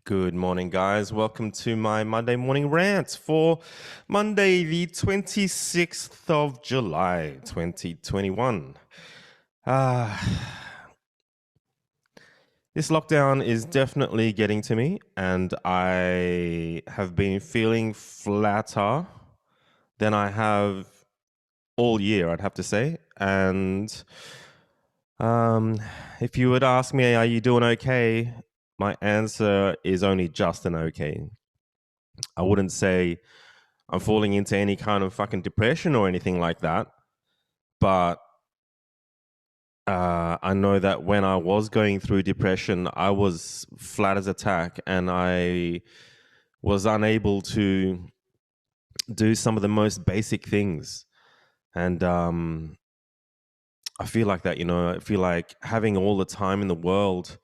Good morning, guys. Welcome to my Monday morning rant for Monday, the 26th of July, 2021. This lockdown is definitely getting to me, and I have been feeling flatter than I have all year, I'd have to say. And if you would ask me, are you doing okay? My answer is only just an okay. I wouldn't say I'm falling into any kind of fucking depression or anything like that. But I know that when I was going through depression, I was flat as a tack and I was unable to do some of the most basic things. And I feel like that, I feel like having all the time in the world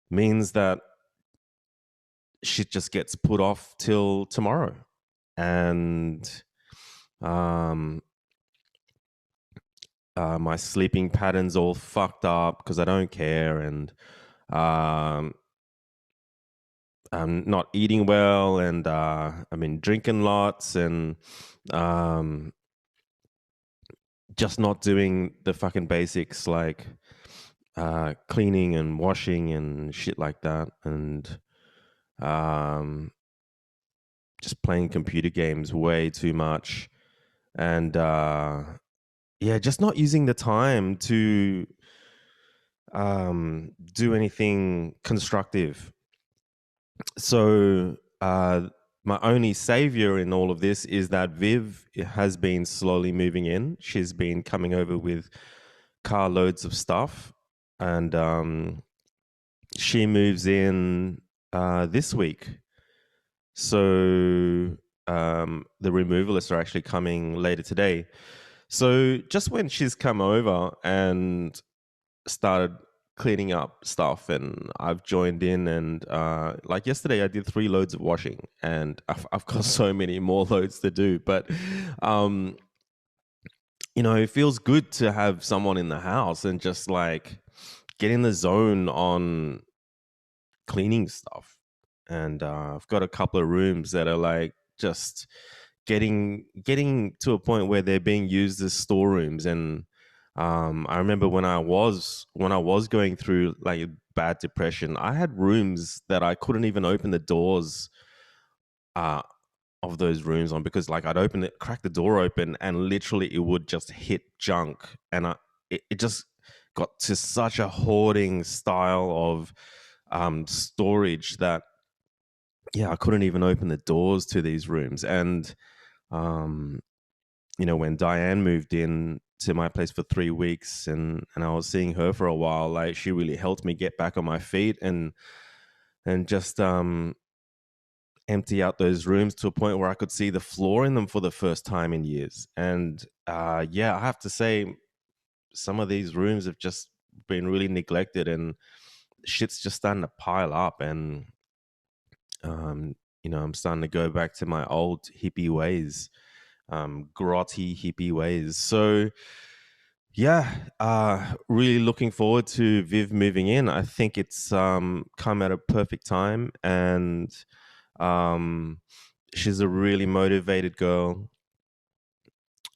means that shit just gets put off till tomorrow. And my sleeping pattern's all fucked up because I don't care, and I'm not eating well, and I've been drinking lots, and just not doing the fucking basics like cleaning and washing and shit like that, and just playing computer games way too much, and yeah, just not using the time to do anything constructive. So my only savior in all of this is that Viv has been slowly moving in. She's been coming over with carloads of stuff, and she moves in this week. So the removalists are actually coming later today. So just when she's come over and started cleaning up stuff, and I've joined in, and like yesterday I did 3 loads of washing, and I've got so many more loads to do, but it feels good to have someone in the house and just like get in the zone on cleaning stuff. And I've got a couple of rooms that are like just getting to a point where they're being used as storerooms. And I remember when I was going through like bad depression, I had rooms that I couldn't even open the doors of those rooms on, because like I'd crack the door open, and literally it would just hit junk, and it just got to such a hoarding style of storage that I couldn't even open the doors to these rooms. And when Diane moved in to my place for 3 weeks, and I was seeing her for a while, like she really helped me get back on my feet and just empty out those rooms to a point where I could see the floor in them for the first time in years. And I have to say, some of these rooms have just been really neglected, and shit's just starting to pile up. And I'm starting to go back to my old hippie ways, grotty hippie ways. So really looking forward to Viv moving in. I think it's come at a perfect time, and she's a really motivated girl,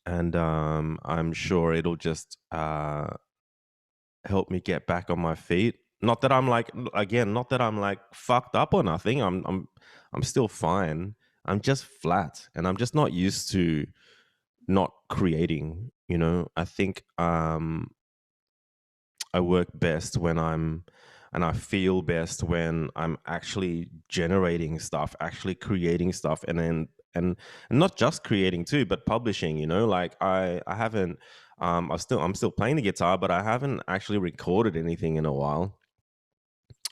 and I'm sure it'll just help me get back on my feet. Not that I'm like fucked up or nothing. I'm still fine. I'm just flat, and I'm just not used to not creating. I think I work best and I feel best when I'm actually generating stuff, actually creating stuff, and not just creating too, but publishing. Like I haven't. I'm still playing the guitar, but I haven't actually recorded anything in a while.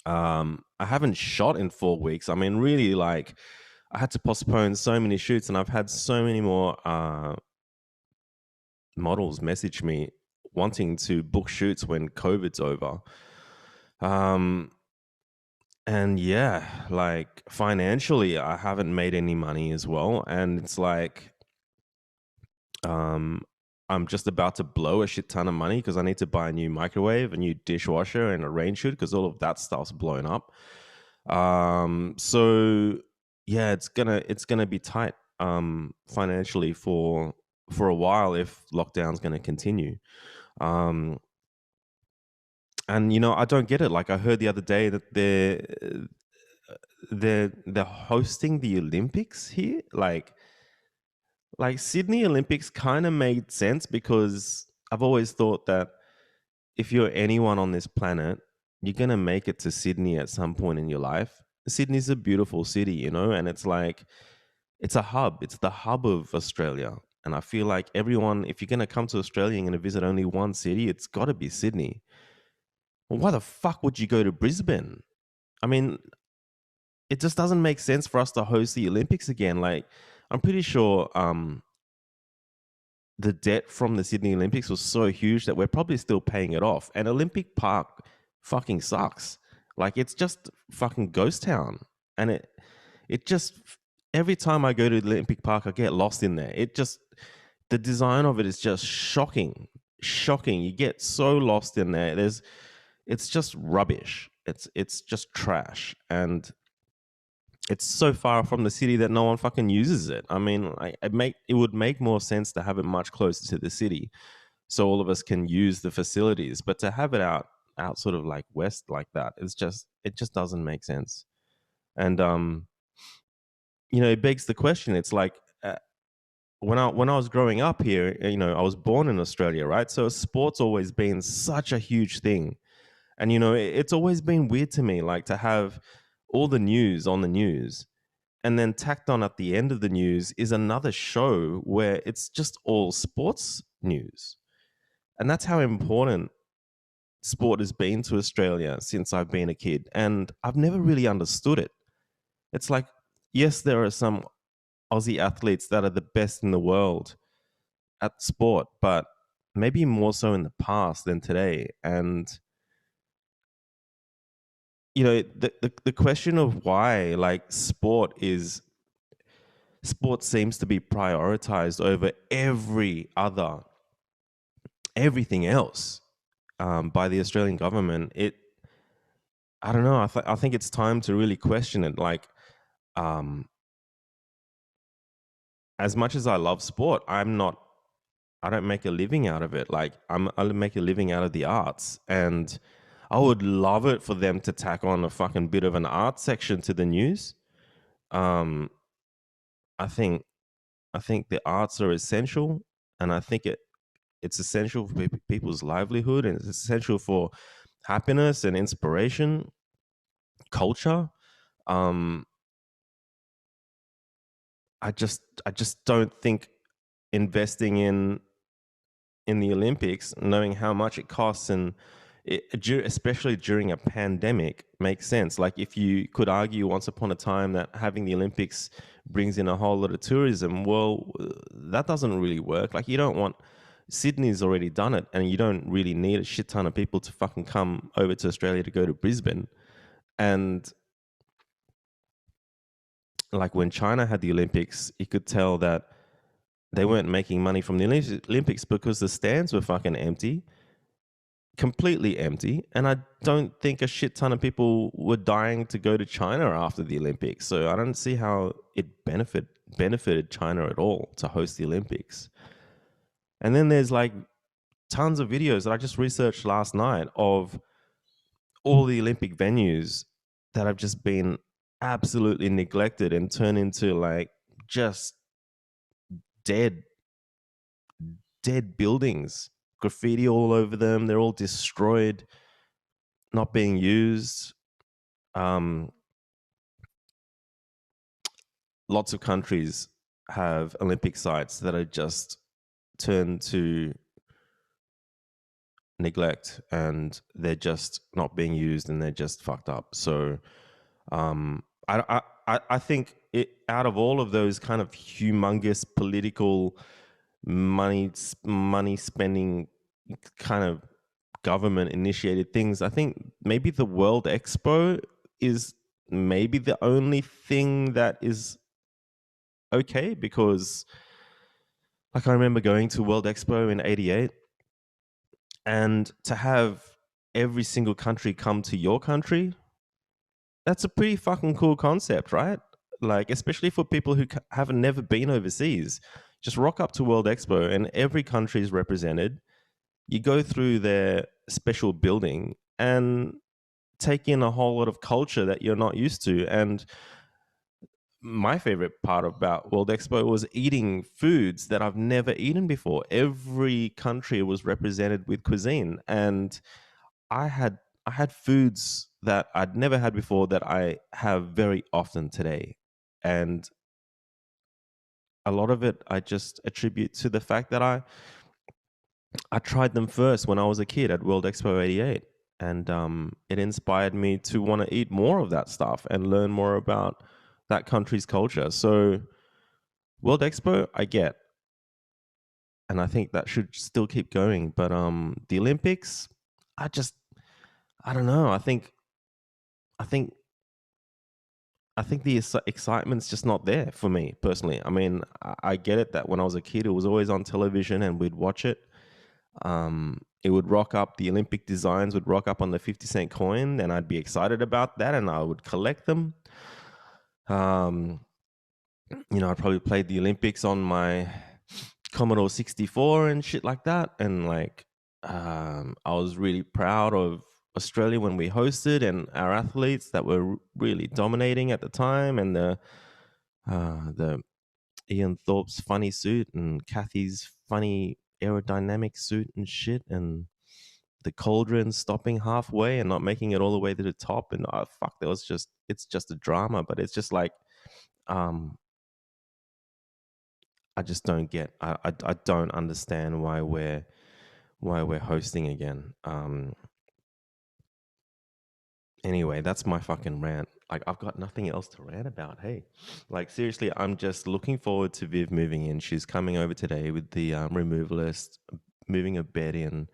I haven't shot in 4 weeks. I mean, really, like I had to postpone so many shoots, and I've had so many more models message me wanting to book shoots when COVID's over. And like financially, I haven't made any money as well. And it's like, I'm just about to blow a shit ton of money because I need to buy a new microwave, a new dishwasher, and a rain chute, because all of that stuff's blown up. So yeah, it's gonna be tight financially for a while if lockdown's gonna continue. Um, and I don't get it. Like I heard the other day that they're hosting the Olympics here. Like Sydney Olympics kind of made sense because I've always thought that if you're anyone on this planet, you're gonna make it to Sydney at some point in your life. Sydney's a beautiful city, and it's like it's a hub. It's the hub of Australia. And I feel like everyone, if you're gonna come to Australia and you're gonna visit only one city, it's gotta be Sydney. Well, why the fuck would you go to Brisbane? I mean, it just doesn't make sense for us to host the Olympics again. Like, I'm pretty sure the debt from the Sydney Olympics was so huge that we're probably still paying it off. And Olympic Park fucking sucks. Like it's just fucking ghost town. And it just every time I go to the Olympic Park, I get lost in there. The design of it is just shocking. Shocking. You get so lost in there. It's just rubbish. It's just trash. And it's so far from the city that no one fucking uses it. I mean, it would make more sense to have it much closer to the city, so all of us can use the facilities. But to have it out sort of like west like that, it just doesn't make sense. And it begs the question. It's like when I was growing up here, I was born in Australia, right? So sports always been such a huge thing, and it's always been weird to me, like to have all the news on the news and then tacked on at the end of the news is another show where it's just all sports news. And that's how important sport has been to Australia since I've been a kid. And I've never really understood it. It's like, yes, there are some Aussie athletes that are the best in the world at sport, but maybe more so in the past than today. And, the question of why, like, sport seems to be prioritized over everything else by the Australian government. I don't know. I think it's time to really question it. Like, um, as much as I love sport, I don't make a living out of it. Like, I make a living out of the arts, and I would love it for them to tack on a fucking bit of an art section to the news. Um, I think I think the arts are essential, and I think it's essential for people's livelihood, and it's essential for happiness and inspiration, culture. Um, I just don't think investing in the Olympics, knowing how much it costs and especially during a pandemic, makes sense. Like if you could argue once upon a time that having the Olympics brings in a whole lot of tourism, well, that doesn't really work. Like you don't want Sydney's already done it, and you don't really need a shit ton of people to fucking come over to Australia to go to Brisbane. And like when China had the Olympics, you could tell that they weren't making money from the Olympics because the stands were fucking empty, completely empty. And I don't think a shit ton of people were dying to go to China after the Olympics. So I don't see how it benefited China at all to host the Olympics. And then there's like tons of videos that I just researched last night of all the Olympic venues that have just been absolutely neglected and turned into like just dead dead buildings, graffiti all over them. They're all destroyed, not being used. Um, Lots of countries have Olympic sites that are just turned to neglect, and they're just not being used, and they're just fucked up. So I think out of all of those kind of humongous political money spending kind of government initiated things, I think maybe the World Expo is maybe the only thing that is okay, because like I remember going to World Expo in 88, and to have every single country come to your country, that's a pretty fucking cool concept, right? Like, especially for people who haven't never been overseas. Just rock up to World Expo and every country is represented. You go through their special building and take in a whole lot of culture that you're not used to. And my favorite part about World Expo was eating foods that I've never eaten before. Every country was represented with cuisine, and I had I had foods that I'd never had before that I have very often today. And a lot of it I just attribute to the fact that I tried them first when I was a kid at World Expo 88. And it inspired me to want to eat more of that stuff and learn more about that country's culture. So World Expo, I get, and I think that should still keep going. But the Olympics, I just, I don't know. I think I think the excitement's just not there for me personally. I mean, I get it that when I was a kid, it was always on television and we'd watch it. It would rock up, the Olympic designs would rock up on the 50-cent coin, and I'd be excited about that and I would collect them. Um, I probably played the Olympics on my Commodore 64 and shit like that. And like, I was really proud of Australia when we hosted and our athletes that were really dominating at the time. And the Ian Thorpe's funny suit and Kathy's funny aerodynamic suit and shit. And the cauldron stopping halfway and not making it all the way to the top. And fuck, it's just a drama, but it's just like, um, I just don't get. I don't understand why we're hosting again. Anyway, that's my fucking rant. Like, I've got nothing else to rant about. Hey, like, seriously, I'm just looking forward to Viv moving in. She's coming over today with the removalist, moving a bed in,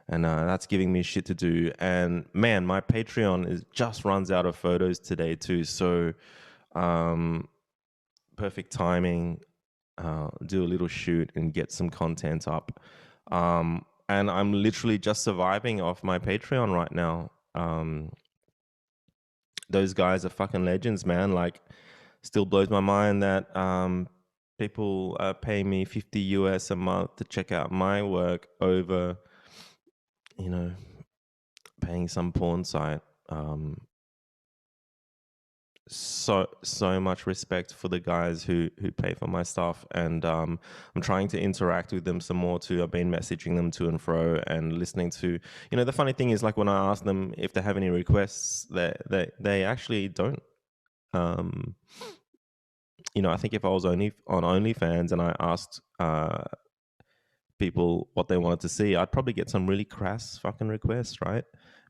and that's giving me shit to do. And man, my Patreon is just runs out of photos today too. So, um, perfect timing. Do a little shoot and get some content up. And I'm literally just surviving off my Patreon right now. Those guys are fucking legends, man. Like, still blows my mind that people pay me 50 US a month to check out my work over, you know, paying some porn site. So much respect for the guys who pay for my stuff, and I'm trying to interact with them some more too. I've been messaging them to and fro and listening to, the funny thing is, like, when I ask them if they have any requests, they actually don't. um I think if I was only on OnlyFans and I asked people what they wanted to see, I'd probably get some really crass fucking requests, right?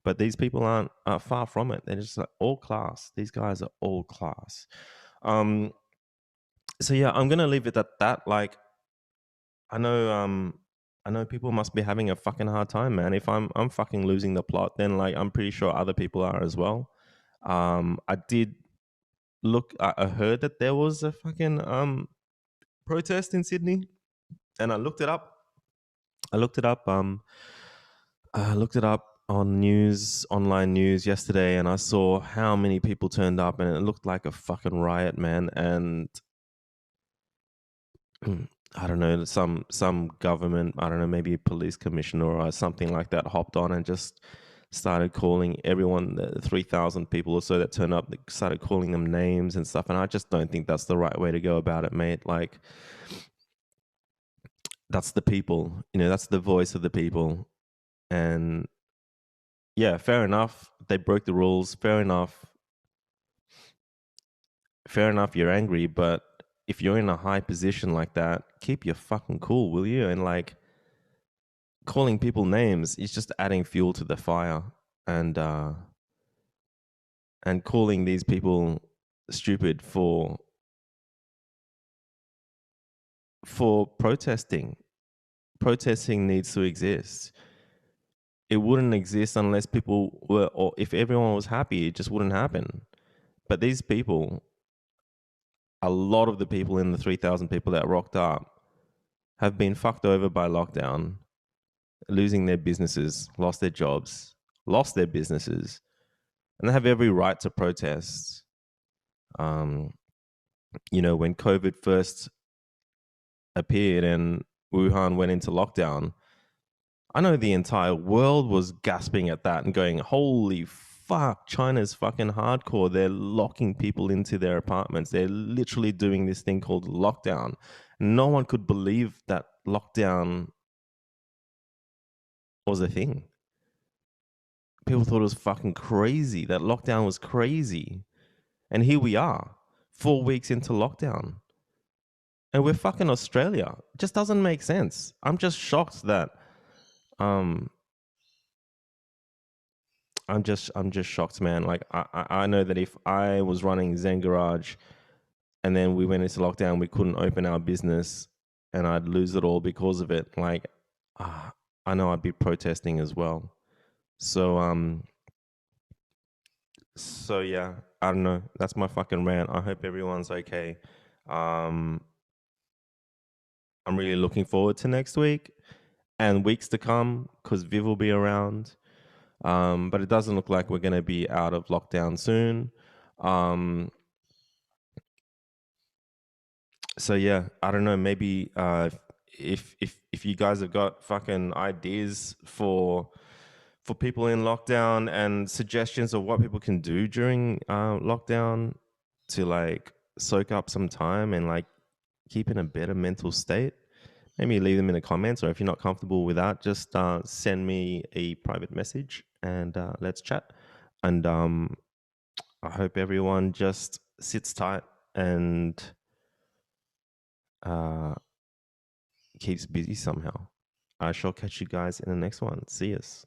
But these people aren't far from it. They're just like all class. These guys are all class. Um, so yeah, I'm gonna leave it at that. Like, I know, I know people must be having a fucking hard time, man. If I'm fucking losing the plot, then like I'm pretty sure other people are as well. I did look. I heard that there was a fucking protest in Sydney, and I looked it up. I looked it up. I looked it up on online news yesterday, and I saw how many people turned up, and it looked like a fucking riot, man. And I don't know, some government, I don't know, maybe a police commissioner or something like that, hopped on and just started calling everyone, the 3,000 people or so that turned up, started calling them names and stuff. And I just don't think that's the right way to go about it, mate. Like, that's the people, that's the voice of the people. And yeah, fair enough. They broke the rules. Fair enough. Fair enough. You're angry, but if you're in a high position like that, keep your fucking cool, will you? And like, calling people names is just adding fuel to the fire, and calling these people stupid for protesting. Protesting needs to exist. It wouldn't exist unless people were, or if everyone was happy, it just wouldn't happen. But these people, a lot of the people in the 3,000 people that rocked up have been fucked over by lockdown, losing their businesses, lost their jobs, lost their businesses. and they have every right to protest. Um, when COVID first appeared and Wuhan went into lockdown, I know the entire world was gasping at that and going, "Holy fuck, China's fucking hardcore. They're locking people into their apartments. They're literally doing this thing called lockdown." No one could believe that lockdown was a thing. People thought it was fucking crazy. That lockdown was crazy. And here we are, 4 weeks into lockdown. And we're fucking Australia. It just doesn't make sense. I'm just shocked that um I'm just shocked, man. Like I know that if I was running Zen Garage and then we went into lockdown, we couldn't open our business and I'd lose it all because of it. Like uh, I know I'd be protesting as well. So yeah, I don't know. That's my fucking rant. I hope everyone's okay. Um I'm really looking forward to next week and weeks to come because Viv will be around. But it doesn't look like we're going to be out of lockdown soon. Um, so yeah, I don't know. Maybe if you guys have got fucking ideas for people in lockdown and suggestions of what people can do during lockdown to like soak up some time and like keep in a better mental state, maybe leave them in the comments. Or if you're not comfortable with that, just send me a private message and let's chat. And I hope everyone just sits tight and uh, keeps busy somehow. I shall catch you guys in the next one. See yous.